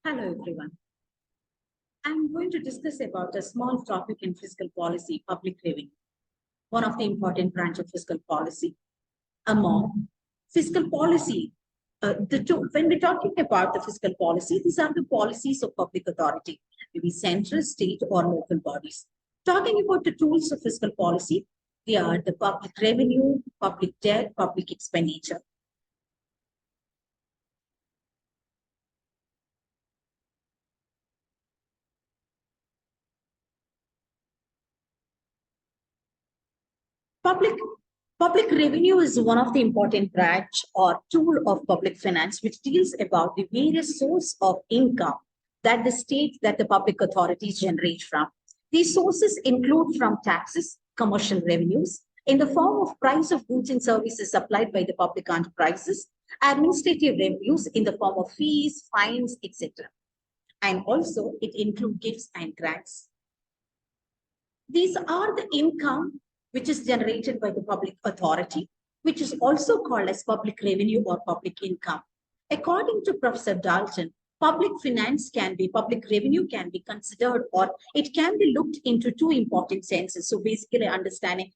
Hello, everyone. I'm going to discuss about a small topic in fiscal policy, public revenue, one of the important branch of fiscal policy. Among fiscal policy, when we're talking about the fiscal policy, these are the policies of public authority, maybe central, state, or local bodies. Talking about the tools of fiscal policy, they are the public revenue, public debt, public expenditure. Public Public revenue is one of the important branch or tool of public finance, which deals about the various source of income that the state that the public authorities generate from. These sources include from taxes, commercial revenues, in the form of price of goods and services supplied by the public enterprises, administrative revenues in the form of fees, fines, etc. And also it includes gifts and grants. These are the income which is generated by the public authority, which is also called as public revenue or public income. According to Professor Dalton, public revenue can be considered, or it can be looked into two important senses. So basically understanding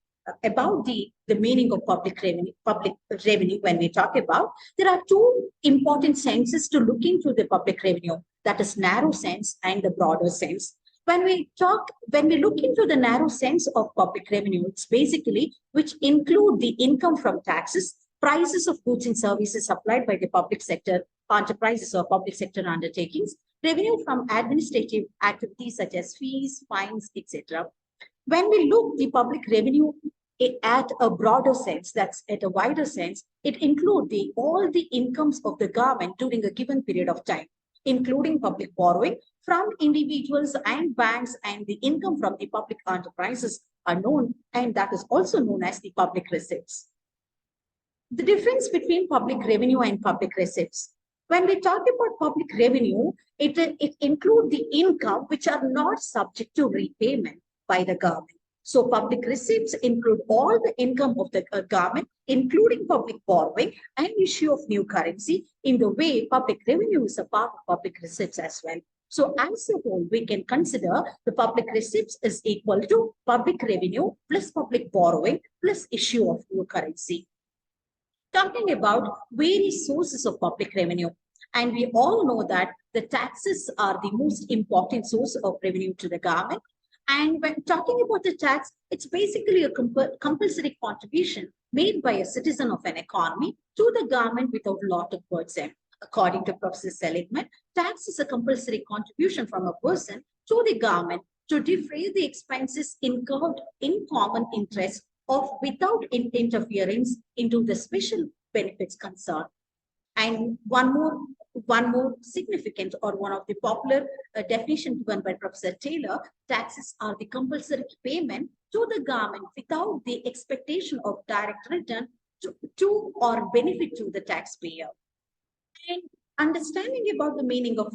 about the meaning of public revenue when we talk about, there are two important senses to look into the public revenue, that is narrow sense and the broader sense. When we look into the narrow sense of public revenue, it's basically which include the income from taxes, prices of goods and services supplied by the public sector enterprises or public sector undertakings, revenue from administrative activities such as fees, fines, etc. When we look the public revenue at a broader sense, that's at a wider sense, it includes all the incomes of the government during a given period of time, including public borrowing from individuals and banks, and the income from the public enterprises are known, and that is also known as the public receipts. The difference between public revenue and public receipts. When we talk about public revenue, it includes the income which are not subject to repayment by the government. So public receipts include all the income of the government, including public borrowing and issue of new currency. In the way, public revenue is a part of public receipts as well. So as a whole, we can consider the public receipts is equal to public revenue plus public borrowing plus issue of new currency. Talking about various sources of public revenue, and we all know that the taxes are the most important source of revenue to the government. And when talking about the tax, it's basically a compulsory contribution made by a citizen of an economy to the government without lot of burden. According to Professor Seligman, tax is a compulsory contribution from a person to the government to defray the expenses incurred in common interest of without interference into the special benefits concerned. And one more significant, or one of the popular definition given by Professor Taylor, taxes are the compulsory payment to the government without the expectation of direct return to or benefit to the taxpayer. And understanding about the meaning of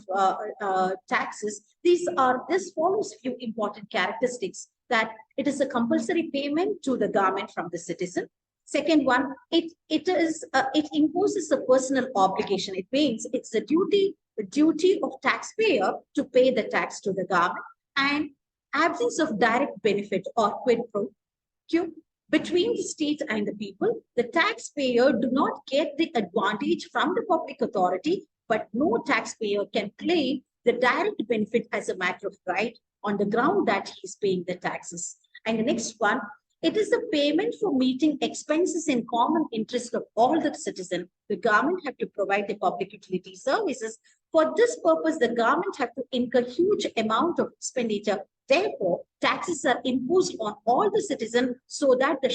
taxes, this follows few important characteristics: that it is a compulsory payment to the government from the citizen. Second one, it imposes a personal obligation. It means it's the duty of taxpayer to pay the tax to the government, and absence of direct benefit or quid pro quo between the state and the people. The taxpayer do not get the advantage from the public authority, but no taxpayer can claim the direct benefit as a matter of right on the ground that he is paying the taxes. And the next one, it is the payment for meeting expenses in common interest of all the citizens. The government have to provide the public utility services. For this purpose, the government have to incur huge amount of expenditure. Therefore, taxes are imposed on all the citizens so that the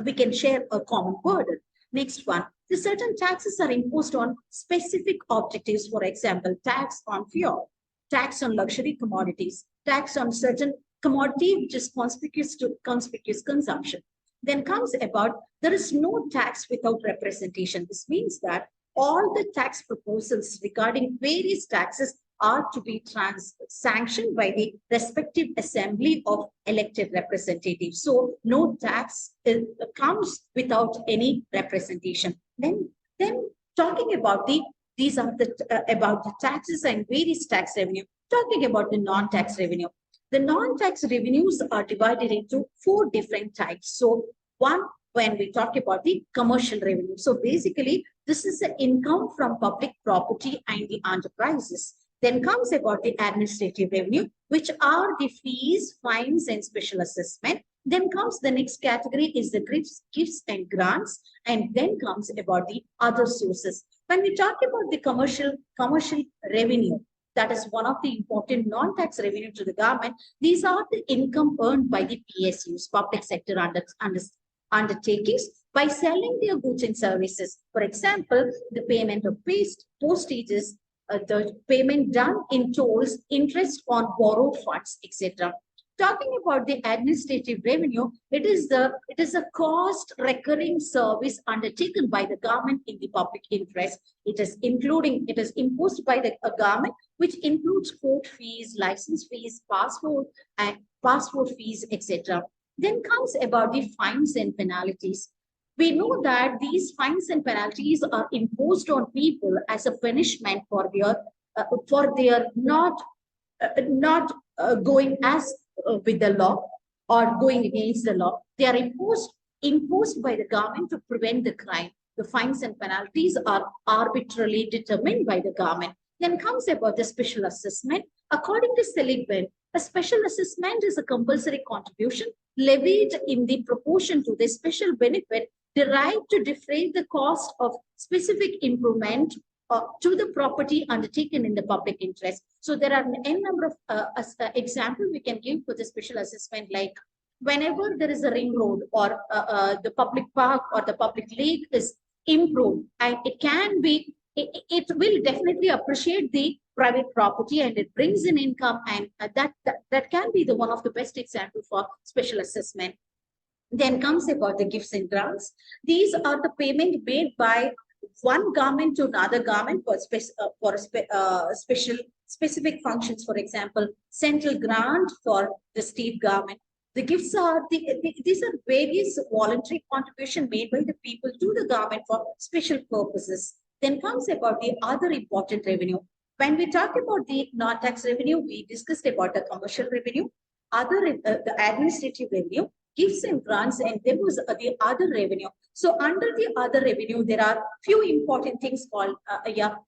we can share a common burden. Next one, the certain taxes are imposed on specific objectives. For example, tax on fuel, tax on luxury commodities, tax on certain commodity which is conspicuous consumption. Then comes about, there is no tax without representation. This means that all the tax proposals regarding various taxes are to be sanctioned by the respective assembly of elected representatives. So no tax comes without any representation. Then talking about the These are about the taxes and various tax revenue. Talking about the non-tax revenue. The non-tax revenues are divided into four different types. So one, when we talk about the commercial revenue. So basically, this is the income from public property and the enterprises. Then comes about the administrative revenue, which are the fees, fines, and special assessment. Then comes the next category is the gifts and grants. And then comes about the other sources. When we talk about the commercial revenue, that is one of the important non-tax revenue to the government. These are the income earned by the PSUs, public sector undertakings, by selling their goods and services. For example, the payment of postages, the payment done in tolls, interest on borrowed funds, etc. Talking about the administrative revenue, it is a cost recurring service undertaken by the government in the public interest. It is imposed by the government, which includes court fees, license fees, passport fees, etc. Then comes about the fines and penalties. We know that these fines and penalties are imposed on people as a punishment for their not going as with the law or going against the law. They are imposed by the government to prevent the crime. The fines and penalties are arbitrarily determined by the government. Then comes about the special assessment. According to Seligman, a special assessment is a compulsory contribution levied in the proportion to the special benefit derived to defray the cost of specific improvement to the property undertaken in the public interest. So there are n number of examples we can give for the special assessment, like whenever there is a ring road or the public park or the public lake is improved, and it will definitely appreciate the private property and it brings in income, and that can be the one of the best example for special assessment. Then comes about the gifts and grants. These are the payment made by one government to another government for specific functions. For example, central grant for the state government. The gifts are these are various voluntary contribution made by the people to the government for special purposes. Then comes about the other important revenue. When we talk about the non-tax revenue, we discussed about the commercial revenue, the administrative revenue, gifts and grants, and there was the other revenue. So under the other revenue, there are few important things called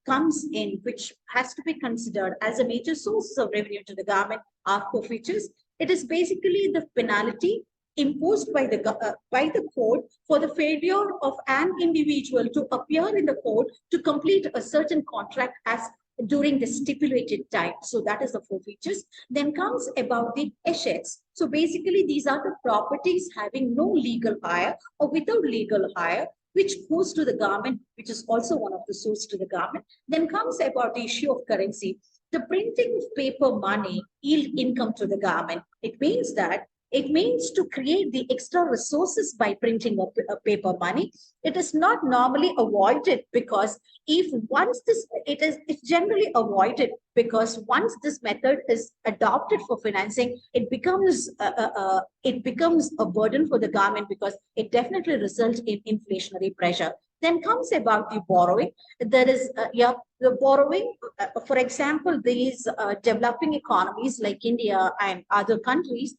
comes in, which has to be considered as a major source of revenue to the government are forfeitures. It is basically the penalty imposed by the court for the failure of an individual to appear in the court to complete a certain contract as during the stipulated time. So that is the forfeitures. Then comes about the assets. So basically, these are the properties having no legal hire or without legal hire, which goes to the government, which is also one of the source to the government. Then comes about the issue of currency. The printing of paper money yield income to the government. It means to create the extra resources by printing a paper money. It is not normally avoided because it's generally avoided because once this method is adopted for financing, it becomes a burden for the government because it definitely results in inflationary pressure. Then comes about the borrowing. There is the borrowing. For example, these developing economies like India and other countries,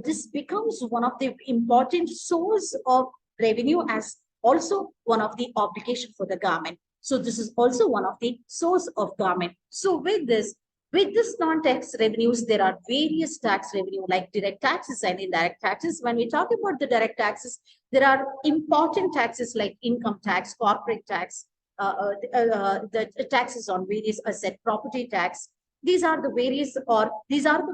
this becomes one of the important source of revenue as also one of the obligation for the government. So this is also one of the source of government. So with this non-tax revenues, there are various tax revenue like direct taxes and indirect taxes. When we talk about the direct taxes, there are important taxes like income tax, corporate tax, the taxes on various asset, property tax. These are the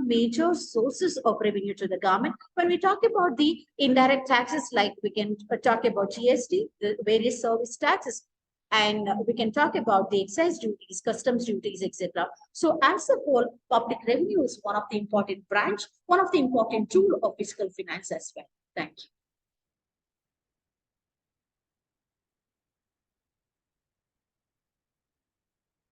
major sources of revenue to the government. When we talk about the indirect taxes, like we can talk about GST, the various service taxes, and we can talk about the excise duties, customs duties, etc. So as a whole, public revenue is one of the important branch, one of the important tool of fiscal finance as well. Thank you.